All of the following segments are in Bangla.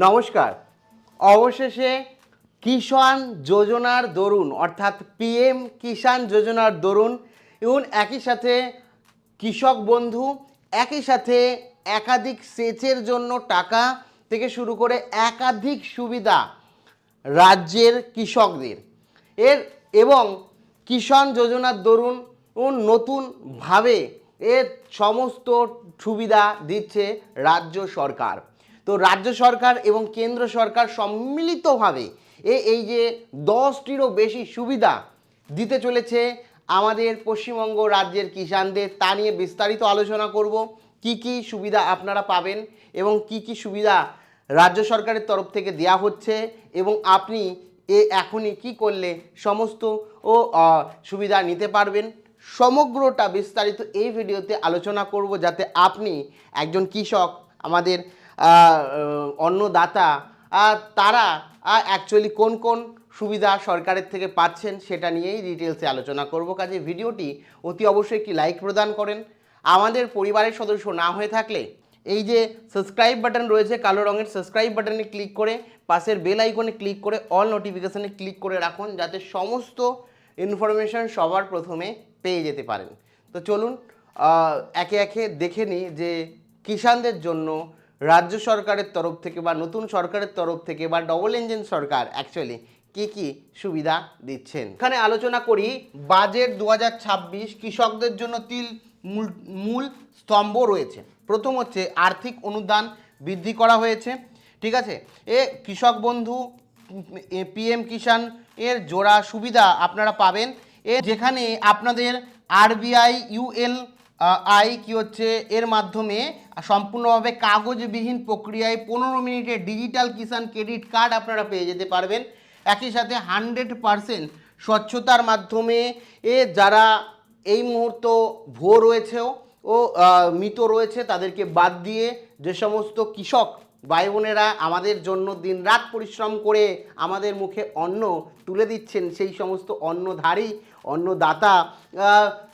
নমস্কার। অবশেষে কিষাণ যোজনার দরুন অর্থাৎ পিএম কিষাণ যোজনার দরুন এবং একই সাথে কৃষক বন্ধু, একই সাথে একাধিক সেচের জন্য টাকা থেকে শুরু করে একাধিক সুবিধা রাজ্যের কৃষকদের এবং কিষাণ যোজনার দরুন নতুনভাবে এর সমস্ত সুবিধা দিচ্ছে রাজ্য সরকার। তো রাজ্য সরকার এবং কেন্দ্র সরকার সম্মিলিতভাবে এই যে 10টিরও বেশি সুবিধা দিতে চলেছে আমাদের পশ্চিমবঙ্গ রাজ্যের কিষাণদের, তা নিয়ে বিস্তারিত আলোচনা করব। কি কি সুবিধা আপনারা পাবেন এবং কি কি সুবিধা রাজ্য সরকারের তরফ থেকে দেওয়া হচ্ছে এবং আপনি এখনই কি করলে সমস্ত সুবিধা নিতে পারবেন, সমগ্রটা বিস্তারিত এই ভিডিওতে আলোচনা করব, যাতে আপনি একজন কৃষক, আমাদের অন্নদাতা, তারা অ্যাকচুয়ালি কোন কোন সুবিধা সরকারের থেকে পাচ্ছেন সেটা নিয়েই ডিটেলসে আলোচনা করব। কাজে ভিডিওটি অতি অবশ্যই একটি লাইক প্রদান করেন। আমাদের পরিবারের সদস্য না হয়ে থাকলে এই যে সাবস্ক্রাইব বাটন রয়েছে কালো রঙের, সাবস্ক্রাইব বাটনে ক্লিক করে পাশের বেল আইকনে ক্লিক করে অল নোটিফিকেশানে ক্লিক করে রাখুন, যাতে সমস্ত ইনফরমেশন সবার প্রথমে পেয়ে যেতে পারেন। তো চলুন একে একে দেখে নিই যে কিষাণদের জন্য রাজ্য সরকারের তরফ থেকে বা নতুন সরকারের তরফ থেকে বা ডবল ইঞ্জিন সরকার অ্যাকচুয়ালি কি কি সুবিধা দিচ্ছেন। এখানে আলোচনা করি বাজেট 2026 কৃষকদের জন্য মূল স্তম্ভ রয়েছে। প্রথম হচ্ছে আর্থিক অনুদান বৃদ্ধি করা হয়েছে, ঠিক আছে। কৃষক বন্ধু পিএম কিষাণ এর জোড়া সুবিধা আপনারা পাবেন, যেখানে আপনাদের আরবিআই ইউএল কি হচ্ছে এর মাধ্যমে সম্পূর্ণভাবে কাগজবিহীন প্রক্রিয়ায় 15 মিনিটে ডিজিটাল কিষাণ ক্রেডিট কার্ড আপনারা পেয়ে যেতে পারবেন। একই সাথে 100% স্বচ্ছতার মাধ্যমে যারা এই মুহূর্ত ভুয়ো রয়েছেও ও মৃত রয়েছে তাদেরকে বাদ দিয়ে যে সমস্ত কৃষক ভাই বোনেরা আমাদের জন্য দিনরাত পরিশ্রম করে আমাদের মুখে অন্ন তুলে দিচ্ছেন, সেই সমস্ত অন্নদাতা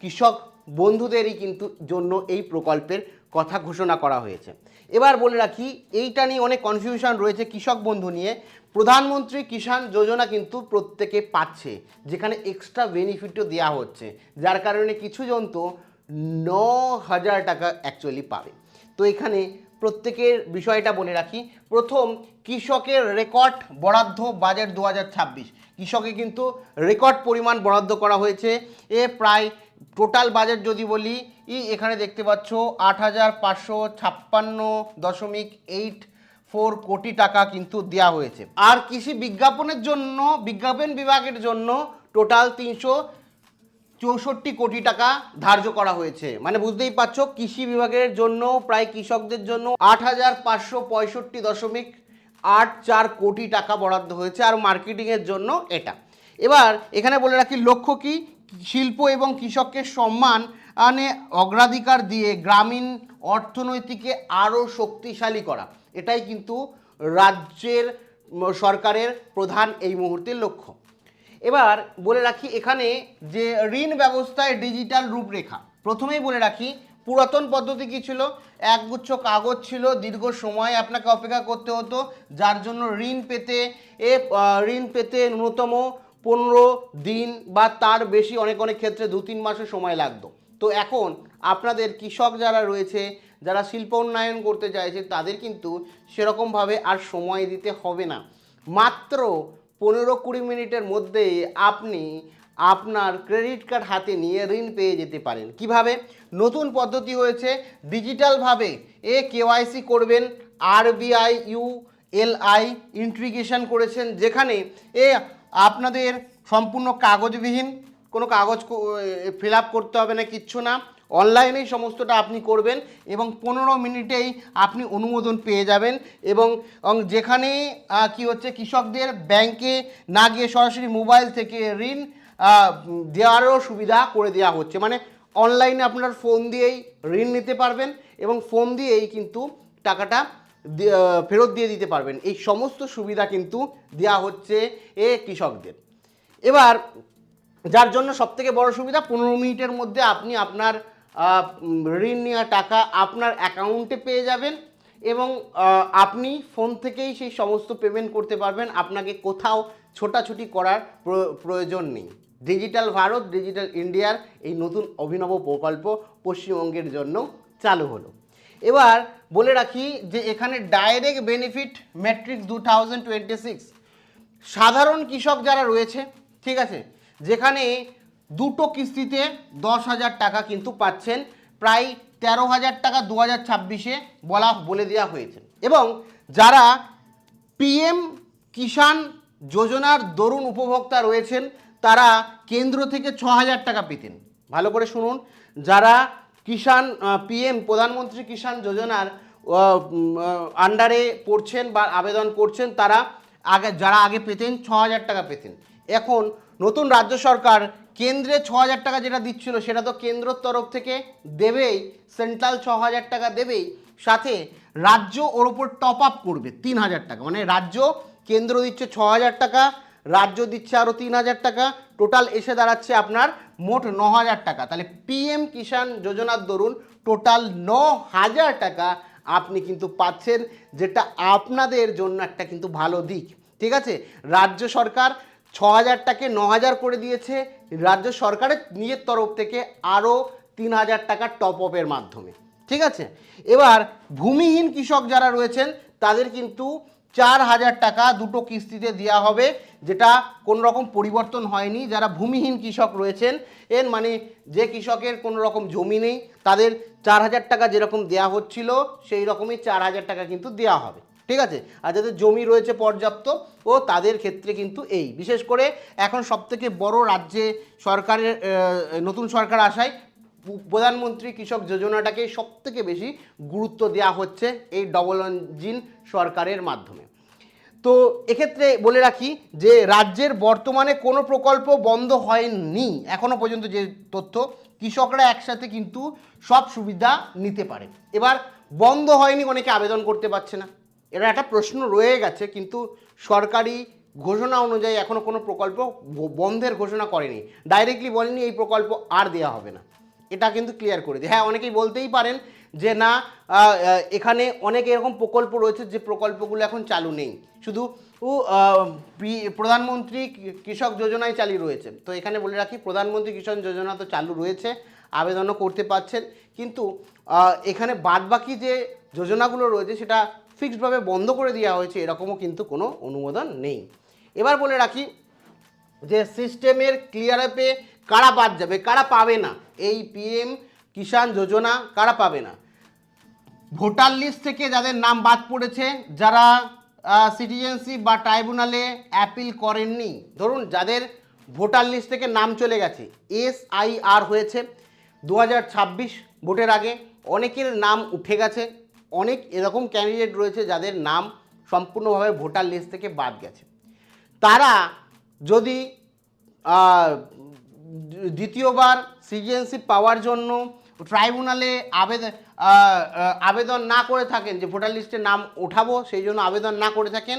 কৃষক বন্ধুদেরই কিন্তু জন্য এই প্রকল্পের কথা ঘোষণা করা হয়েছে। এবার বলে রাখি, এইটা নিয়ে অনেক কনফিউশন রয়েছে কৃষক বন্ধু নিয়ে। প্রধানমন্ত্রী কিষাণ যোজনা কিন্তু প্রত্যেকে পাচ্ছে, যেখানে এক্সট্রা বেনিফিটও দেওয়া হচ্ছে, যার কারণে কিছু জন তো 9,000 টাকা অ্যাকচুয়ালি পাবে। তো এখানে প্রত্যেকের বিষয়টা বলে রাখি। প্রথম, কৃষকের রেকর্ড বরাদ্দ বাজেট 2026 কৃষকে কিন্তু রেকর্ড পরিমাণ বরাদ্দ করা হয়েছে। প্রায় টোটাল বাজেট যদি বলি, এখানে দেখতে পাচ্ছ 8,556.84 কোটি টাকা কিন্তু দেওয়া হয়েছে। আর কৃষি বিজ্ঞাপন বিভাগের জন্য টোটাল 364 কোটি টাকা ধার্য করা হয়েছে। মানে বুঝতেই পারছো, কৃষি বিভাগের জন্য প্রায় কৃষকদের জন্য 8,565.84 কোটি টাকা বরাদ্দ হয়েছে, আর মার্কেটিংয়ের জন্য এটা। এবার এখানে বলে রাখি, লক্ষ্য কি, শিল্প এবং কৃষককে সম্মান অগ্রাধিকার দিয়ে গ্রামীণ অর্থনীতিকে আরও শক্তিশালী করা, এটাই কিন্তু রাজ্যের সরকারের প্রধান এই মুহূর্তের লক্ষ্য। এবার বলে রাখি এখানে যে ঋণ ব্যবস্থায় ডিজিটাল রূপরেখা। প্রথমেই বলে রাখি, পুরাতন পদ্ধতি কী ছিল, একগুচ্ছ কাগজ ছিল, দীর্ঘ সময় আপনাকে অপেক্ষা করতে হতো, যার জন্য ঋণ পেতে ন্যূনতম 15 দিন বা তার বেশি, অনেক ক্ষেত্রে 2-3 মাসের সময় লাগতো। তো এখন আপনাদের কৃষক যারা রয়েছে, যারা শিল্প উন্নয়ন করতে চাইছে, তাদের কিন্তু সেরকমভাবে আর সময় দিতে হবে না। মাত্র 15-20 মিনিটের মধ্যেই আপনি আপনার ক্রেডিট কার্ড হাতে নিয়ে ঋণ পেয়ে যেতে পারেন। কিভাবে? নতুন পদ্ধতি হয়েছে, ডিজিটালভাবে কেওয়াইসি করবেন, আরবিআই ইউএলআই ইন্টিগ্রেশন করেছেন, যেখানে আপনাদের সম্পূর্ণ কাগজবিহীন, কোনো কাগজ ফিল আপ করতে হবে না, কিচ্ছু না, অনলাইনেই সমস্তটা আপনি করবেন এবং 15 মিনিটেই আপনি অনুমোদন পেয়ে যাবেন। এবং যেখানে কি হচ্ছে, কৃষকদের ব্যাংকে না গিয়ে সরাসরি মোবাইল থেকে ঋণ দেওয়ারও সুবিধা করে দেওয়া হচ্ছে। মানে অনলাইনে আপনার ফোন দিয়েই ঋণ নিতে পারবেন এবং ফোন দিয়েই কিন্তু টাকাটা ফেরত দিয়ে দিতে পারবেন। এই সমস্ত সুবিধা কিন্তু দেওয়া হচ্ছে কৃষকদের। এবার যার জন্য সবথেকে বড় সুবিধা, 15 মিনিটের মধ্যে আপনি আপনার ঋণ নেওয়া টাকা আপনার অ্যাকাউন্টে পেয়ে যাবেন এবং আপনি ফোন থেকেই সেই সমস্ত পেমেন্ট করতে পারবেন, আপনাকে কোথাও ছোটাছুটি করার প্রয়োজন নেই। ডিজিটাল ভারত, ডিজিটাল ইন্ডিয়ার এই নতুন অভিনব প্রকল্প পশ্চিমবঙ্গের জন্য চালু হলো। এবার বলে রাখি যে এখানে ডাইরেক্ট বেনিফিট ম্যাট্রিক্স 2026 সাধারণ কৃষক যারা রয়েছে, ঠিক আছে, যেখানে দুটো কিস্তিতে 10,000 টাকা কিন্তু পাচ্ছেন, প্রায় 13,000 টাকা 2026-এ বলে দেওয়া হয়েছে। এবং যারা পিএম কিষাণ যোজনার দরুন উপভোক্তা রয়েছেন তারা কেন্দ্র থেকে 6,000 টাকা পেতেন। ভালো করে শুনুন, যারা কিষাণ পিএম প্রধানমন্ত্রী কিষাণ যোজনার আন্ডারে পড়ছেন বা আবেদন করছেন, তারা যারা আগে পেতেন 6,000 টাকা পেতেন, এখন নতুন রাজ্য সরকার কেন্দ্রে 6,000 টাকা যেটা দিচ্ছিল সেটা তো কেন্দ্রের তরফ থেকে দেবেই, সেন্ট্রাল 6,000 টাকা দেবেই, সাথে রাজ্য ওর ওপর টপ আপ করবে 3,000 টাকা। মানে রাজ্য, কেন্দ্র দিচ্ছে 6,000 টাকা, রাজ্য দিচ্ছে আরও 3,000 টাকা, টোটাল এসে দাঁড়াচ্ছে আপনার মোট 9,000 টাকা। তাহলে পিএম কিষাণ যোজনার দরুন টোটাল 9,000 টাকা আপনি কিন্তু পাচ্ছেন, যেটা আপনাদের জন্য একটা কিন্তু ভালো দিক। ঠিক আছে, রাজ্য সরকার 6,000 টাকে 9,000 করে দিয়েছে, রাজ্য সরকারের নিজের তরফ থেকে আরও 3,000 টাকা টপ আপের মাধ্যমে। ঠিক আছে, এবার ভূমিহীন কৃষক যারা রয়েছেন তাদের কিন্তু 4,000 টাকা দুটো কিস্তিতে দেওয়া হবে, যেটা কোনো রকম পরিবর্তন হয়নি। যারা ভূমিহীন কৃষক রয়েছেন, এর মানে যে কৃষকের কোনো রকম জমি নেই, তাদের 4,000 টাকা যেরকম দেওয়া হচ্ছিল সেই রকমই 4,000 টাকা কিন্তু দেওয়া হবে। ঠিক আছে, আর যাদের জমি রয়েছে পর্যাপ্ত ও তাদের ক্ষেত্রে কিন্তু এই বিশেষ করে এখন সবথেকে বড় রাজ্যে সরকারের নতুন সরকার আসায় প্রধানমন্ত্রী কৃষক যোজনাটাকে সবথেকে বেশি গুরুত্ব দেওয়া হচ্ছে এই ডবল ইঞ্জিন সরকারের মাধ্যমে। তো এক্ষেত্রে বলে রাখি যে রাজ্যের বর্তমানে কোনো প্রকল্প বন্ধ হয়নি এখনো পর্যন্ত, যে তথ্য, কৃষকরা একসাথে কিন্তু সব সুবিধা নিতে পারে। এবার বন্ধ হয়নি, অনেকে আবেদন করতে পারছে না, এটা একটা প্রশ্ন রয়ে গেছে, কিন্তু সরকারি ঘোষণা অনুযায়ী এখনও কোনো প্রকল্প বন্ধের ঘোষণা করেনি, ডাইরেক্টলি বলেনি এই প্রকল্প আর দেওয়া হবে না, এটা কিন্তু ক্লিয়ার করে দিই। হ্যাঁ, অনেকেই বলতেই পারেন যে না, এখানে অনেক এরকম প্রকল্প রয়েছে যে প্রকল্পগুলো এখন চালু নেই, শুধু প্রধানমন্ত্রী কৃষক যোজনায় চালু রয়েছে। তো এখানে বলে রাখি, প্রধানমন্ত্রী কৃষক যোজনা তো চালু রয়েছে, আবেদনও করতে পারছেন, কিন্তু এখানে বাদবাকি যে যোজনাগুলো রয়েছে সেটা ফিক্সডভাবে বন্ধ করে দেওয়া হয়েছে এরকমও কিন্তু কোনো অনুমোদন নেই। এবার বলে রাখি যে সিস্টেমের ক্লিয়ার অ্যাপে কারা বাদ যাবে, কারা পাবে না এই পিএম কিষাণ যোজনা, কারা পাবে না? ভোটার লিস্ট থেকে যাদের নাম বাদ পড়েছে, যারা সিটিজেনশিপ বা ট্রাইব্যুনালে অ্যাপিল করেননি, ধরুন যাদের ভোটার লিস্ট থেকে নাম চলে গেছে, SIR হয়েছে 2026 ভোটের আগে, অনেকের নাম উঠে গেছে, অনেক এরকম ক্যান্ডিডেট রয়েছে যাদের নাম সম্পূর্ণভাবে ভোটার লিস্ট থেকে বাদ গেছে, তারা যদি দ্বিতীয়বার সিটিজেনশিপ পাওয়ার জন্য ট্রাইব্যুনালে আবেদন না করে থাকেন, যে ভোটার লিস্টে নাম ওঠাবো সেই জন্য আবেদন না করে থাকেন,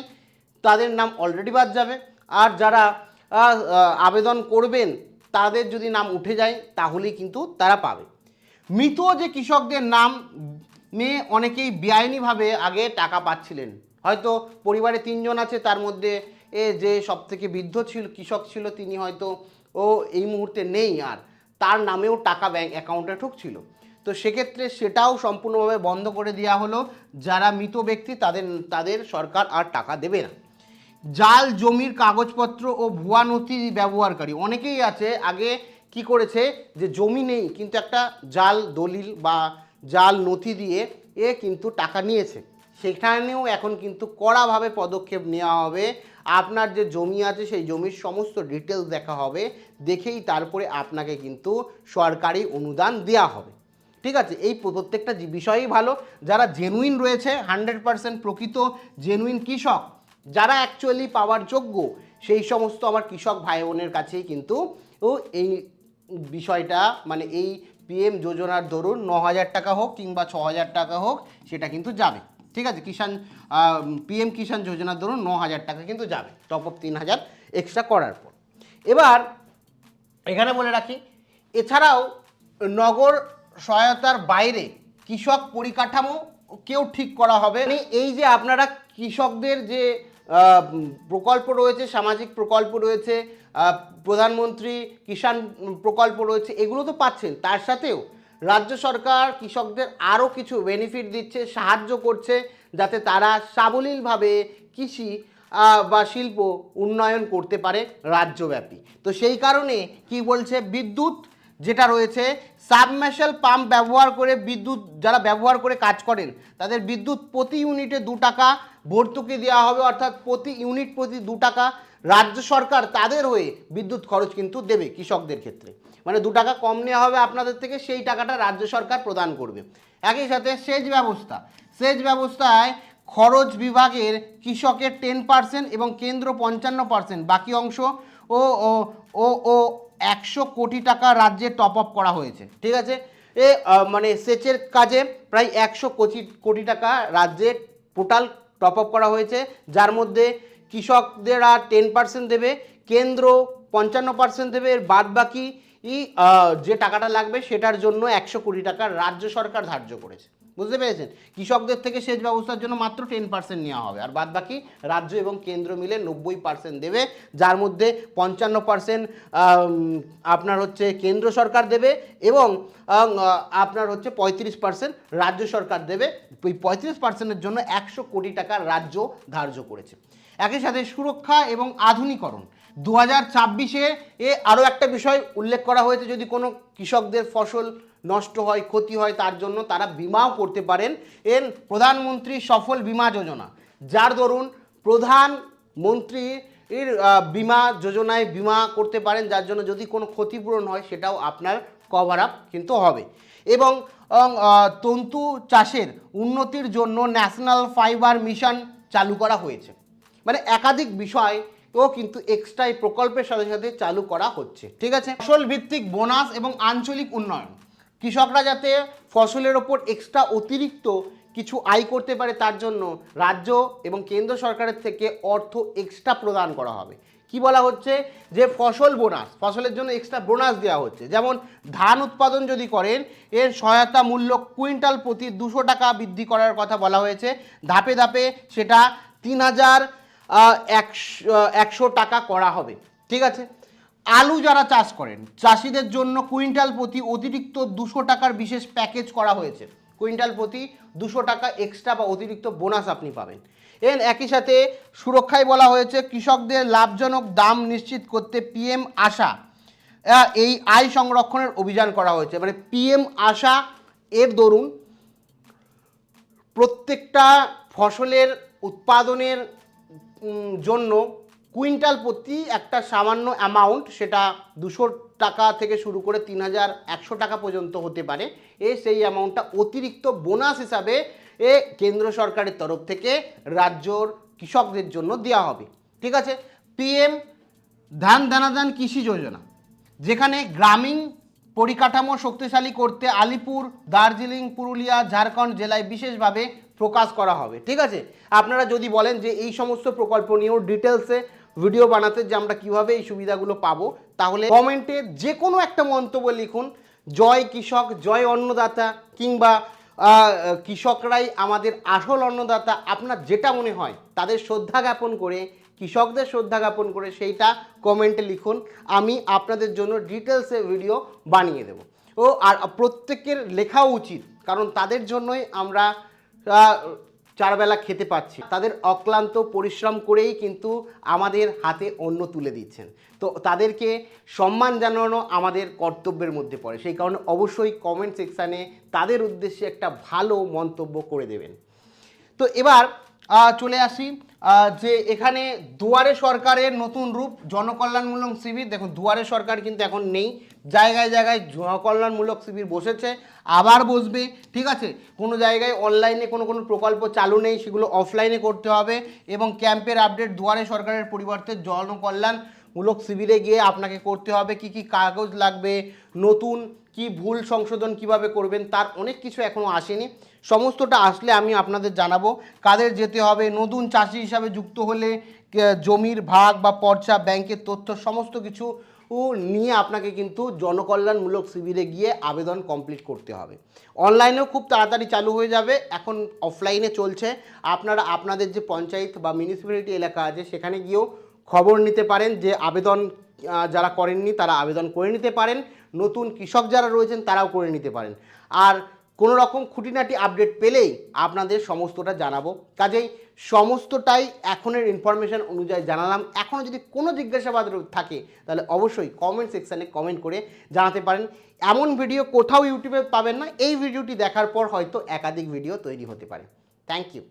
তাদের নাম অলরেডি বাদ যাবে। আর যারা আবেদন করবেন তাদের যদি নাম উঠে যায় তাহলেই কিন্তু তারা পাবে। মৃত যে কৃষকদের নাম নিয়ে অনেকেই বেআইনিভাবে আগে টাকা পাচ্ছিলেন, হয়তো পরিবারে 3 জন আছে, তার মধ্যে যে সবথেকে বৃদ্ধ কৃষক ছিল তিনি হয়তো এই মুহূর্তে নেই, আর তার নামেও টাকা ব্যাংক অ্যাকাউন্টে ঢুকছিল, তো সেক্ষেত্রে সেটাও সম্পূর্ণভাবে বন্ধ করে দেওয়া হলো। যারা মৃত ব্যক্তি তাদের সরকার আর টাকা দেবে না। জাল জমির কাগজপত্র ও ভুয়া নথি ব্যবহারকারী অনেকেই আছে, আগে কি করেছে যে জমি নেই কিন্তু একটা জাল দলিল বা জাল নথি দিয়ে কিন্তু টাকা নিয়েছে, সেখানেও এখন কিন্তু কড়াভাবে পদক্ষেপ নেওয়া হবে। আপনার যে জমি আছে সেই জমির সমস্ত ডিটেলস দেখা হবে, দেখেই তারপরে আপনাকে কিন্তু সরকারি অনুদান দেওয়া হবে। ঠিক আছে, এই প্রত্যেকটা বিষয়ই ভালো। যারা জেনুইন রয়েছে, 100% প্রকৃত জেনুইন কৃষক যারা অ্যাকচুয়ালি পাওয়ার যোগ্য, সেই সমস্ত আমার কৃষক ভাই বোনের কাছেই কিন্তু এই বিষয়টা, মানে এই পিএম যোজনার দরুন 9,000 টাকা হোক কিংবা 6,000 টাকা হোক, সেটা কিন্তু যাবে। ঠিক আছে, পিএম কিষাণ যোজনার দরুন 9,000 টাকা কিন্তু যাবে, টপ আপ 3,000 এক্সট্রা করার পর। এবার এখানে বলে রাখি, এছাড়াও নগর সহায়তার বাইরে কৃষক পরিকাঠামো কেউ ঠিক করা হবে। মানে এই যে আপনারা কৃষকদের যে প্রকল্প রয়েছে, সামাজিক প্রকল্প রয়েছে, প্রধানমন্ত্রী কিষাণ প্রকল্প রয়েছে, এগুলো তো পাচ্ছেন, তার সাথেও রাজ্য সরকার কৃষকদের আরও কিছু বেনিফিট দিচ্ছে, সাহায্য করছে, যাতে তারা সাবলীলভাবে কৃষি বা শিল্প উন্নয়ন করতে পারে রাজ্যব্যাপী। তো সেই কারণে কি বলছে, বিদ্যুৎ যেটা রয়েছে, সাবমার্শাল পাম্প ব্যবহার করে বিদ্যুৎ যারা ব্যবহার করে কাজ করেন তাদের বিদ্যুৎ প্রতি ইউনিটে 2 টাকা ভর্তুকি দেওয়া হবে, অর্থাৎ প্রতি ইউনিট প্রতি 2 টাকা রাজ্য সরকার তাদের হয়ে বিদ্যুৎ খরচ কিন্তু দেবে কৃষকদের ক্ষেত্রে। মানে 2 টাকা কম নেওয়া হবে আপনাদের থেকে, সেই টাকাটা রাজ্য সরকার প্রদান করবে। একই সাথে সেচ ব্যবস্থায় খরচ বিভাগের কৃষকের 10% এবং কেন্দ্র 55%, বাকি অংশ ও ও ও 100 কোটি টাকা রাজ্যে টপ আপ করা হয়েছে। ঠিক আছে, মানে সেচের কাজে প্রায় 100 কোটি টাকা রাজ্যে টোটাল টপ আপ করা হয়েছে, যার মধ্যে কৃষকদেরা 10% দেবে, কেন্দ্র 55% দেবে, এর বাদ বাকি যে টাকাটা লাগবে সেটার জন্য 100 কোটি টাকা রাজ্য সরকার ধার্য করেছে। বুঝতে পেরেছেন? কৃষকদের থেকে সেচ ব্যবস্থার জন্য মাত্র 10% নেওয়া হবে, আর বাদ বাকি রাজ্য এবং কেন্দ্র মিলে 90% দেবে, যার মধ্যে 55% আপনার হচ্ছে কেন্দ্র সরকার দেবে এবং আপনার হচ্ছে 35% রাজ্য সরকার দেবে। ওই 35%-এর জন্য 100 কোটি টাকা রাজ্য ধার্য করেছে। একই সাথে সুরক্ষা এবং আধুনিকরণ 2024-এ আরও একটা বিষয় উল্লেখ করা হয়েছে, যদি কোনো কৃষকদের ফসল নষ্ট হয়, ক্ষতি হয়, তার জন্য তারা বিমাও করতে পারেন। এর প্রধানমন্ত্রী সফল বিমা যোজনা, যার দরুন প্রধানমন্ত্রীর বিমা যোজনায় বিমা করতে পারেন, যার জন্য যদি কোনো ক্ষতিপূরণ হয় সেটাও আপনার কভার আপ কিন্তু হবে। এবং তন্তু চাষের উন্নতির জন্য ন্যাশনাল ফাইবার মিশন চালু করা হয়েছে। মানে একাধিক বিষয় ও কিন্তু এক্সট্রা এই প্রকল্পের সাথে সাথে চালু করা হচ্ছে। ঠিক আছে, ফসল ভিত্তিক বোনাস এবং আঞ্চলিক উন্নয়ন, কৃষকরা যাতে ফসলের ওপর এক্সট্রা অতিরিক্ত কিছু আয় করতে পারে তার জন্য রাজ্য এবং কেন্দ্র সরকারের থেকে অর্থ এক্সট্রা প্রদান করা হবে। কি বলা হচ্ছে, যে ফসল বোনাস, ফসলের জন্য এক্সট্রা বোনাস দেওয়া হচ্ছে। যেমন ধান উৎপাদন যদি করেন, এর সহায়তা মূল্য কুইন্টাল প্রতি 200 টাকা বৃদ্ধি করার কথা বলা হয়েছে। ধাপে ধাপে সেটা 3100 টাকা করা হবে। ঠিক আছে, আলু যারা চাষ করেন চাষিদের জন্য কুইন্টাল প্রতি অতিরিক্ত 200 টাকার বিশেষ প্যাকেজ করা হয়েছে। কুইন্টাল প্রতি 200 টাকা এক্সট্রা বা অতিরিক্ত বোনাস আপনি পাবেন। এর একই সাথে সুরক্ষায় বলা হয়েছে, কৃষকদের লাভজনক দাম নিশ্চিত করতে পিএম আশা এই আয় সংরক্ষণের অভিযান করা হয়েছে। মানে পিএম আশা এর দরুন প্রত্যেকটা ফসলের উৎপাদনের জন্য কুইন্টাল প্রতি একটা সামান্য অ্যামাউন্ট, সেটা 200 টাকা থেকে শুরু করে 3100 টাকা পর্যন্ত হতে পারে, সেই অ্যামাউন্টটা অতিরিক্ত বোনাস হিসাবে কেন্দ্র সরকারের তরফ থেকে রাজ্যর কৃষকদের জন্য দেওয়া হবে। ঠিক আছে, পিএম ধান কৃষি যোজনা, যেখানে গ্রামীণ পরিকাঠামো শক্তিশালী করতে আলিপুর, দার্জিলিং, পুরুলিয়া, ঝাড়খণ্ড জেলায় বিশেষভাবে প্রকাশ করা হবে। ঠিক আছে, আপনারা যদি বলেন যে এই সমস্ত প্রকল্প নিয়েও ডিটেলসে ভিডিও বানাতে, যে আমরা কীভাবে এই সুবিধাগুলো পাবো, তাহলে কমেন্টে যে কোনো একটা মন্তব্য লিখুন, জয় কৃষক, জয় অন্নদাতা, কিংবা কৃষকরাই আমাদের আসল অন্নদাতা, আপনার যেটা মনে হয় তাদের শ্রদ্ধা জ্ঞাপন করে, কৃষকদের শ্রদ্ধা জ্ঞাপন করে সেইটা কমেন্টে লিখুন। আমি আপনাদের জন্য ডিটেলসে ভিডিও বানিয়ে দেব। আর প্রত্যেকের লেখাও উচিত, কারণ তাদের জন্যই আমরা চারবেলা খেতে পাচ্ছি। তাদের অক্লান্ত পরিশ্রম করেই কিন্তু আমাদের হাতে অন্ন তুলে দিচ্ছেন। তো তাদেরকে সম্মান জানানো আমাদের কর্তব্যের মধ্যে পড়ে। সেই কারণে অবশ্যই কমেন্ট সেকশানে তাদের উদ্দেশ্যে একটা ভালো মন্তব্য করে দেবেন। তো এবার চলে আসি যে এখানে দুয়ারে সরকারের নতুন রূপ, জনকল্যাণমূলক শিবির। দেখুন, দুয়ারে সরকার কিন্তু এখন নেই, জায়গায় জায়গায় জনকল্যাণমূলক শিবির বসেছে, আবার বসবে। ঠিক আছে, কোনো জায়গায় অনলাইনে কোনো প্রকল্প চালু নেই, সেগুলো অফলাইনে করতে হবে। এবং ক্যাম্পের আপডেট দুয়ারে সরকারের পরিবর্তে জনকল্যাণমূলক শিবিরে গিয়ে আপনাকে করতে হবে। কি কি কাগজ লাগবে, নতুন কি ভুল সংশোধন কিভাবে করবেন, তার অনেক কিছু এখনও আসেনি। সমস্তটা আসলে আমি আপনাদের জানাবো। কাদের যেতে হবে, নতুন চাষি হিসাবে যুক্ত হলে জমির ভাগ বা পর্চা, ব্যাংকের তথ্য সমস্ত কিছু নিয়ে আপনাকে কিন্তু জনকল্যাণমূলক শিবিরে গিয়ে আবেদন কমপ্লিট করতে হবে। অনলাইনেও খুব তাড়াতাড়ি চালু হয়ে যাবে, এখন অফলাইনে চলছে। আপনারা আপনাদের যে পঞ্চায়েত বা মিউনিসিপ্যালিটি এলাকা আছে সেখানে গিয়েও খবর নিতে পারেন যে আবেদন যারা করেননি তারা আবেদন করে নিতে পারেন, নতুন কৃষক যারা রয়েছেন তারাও করে নিতে পারেন। আর কোনো রকম খুঁটিনাটি আপডেট পেলেই আপনাদের সমস্তটা জানাবো। কাজেই সমস্তটাই এখনের ইনফরমেশন অনুযায়ী জানালাম। এখনও যদি কোনো জিজ্ঞাসাবাদ থাকে তাহলে অবশ্যই কমেন্ট সেকশানে কমেন্ট করে জানাতে পারেন। এমন ভিডিও কোথাও ইউটিউবে পাবেন না, এই ভিডিওটি দেখার পর হয়তো একাধিক ভিডিও তৈরি হতে পারে। Thank you.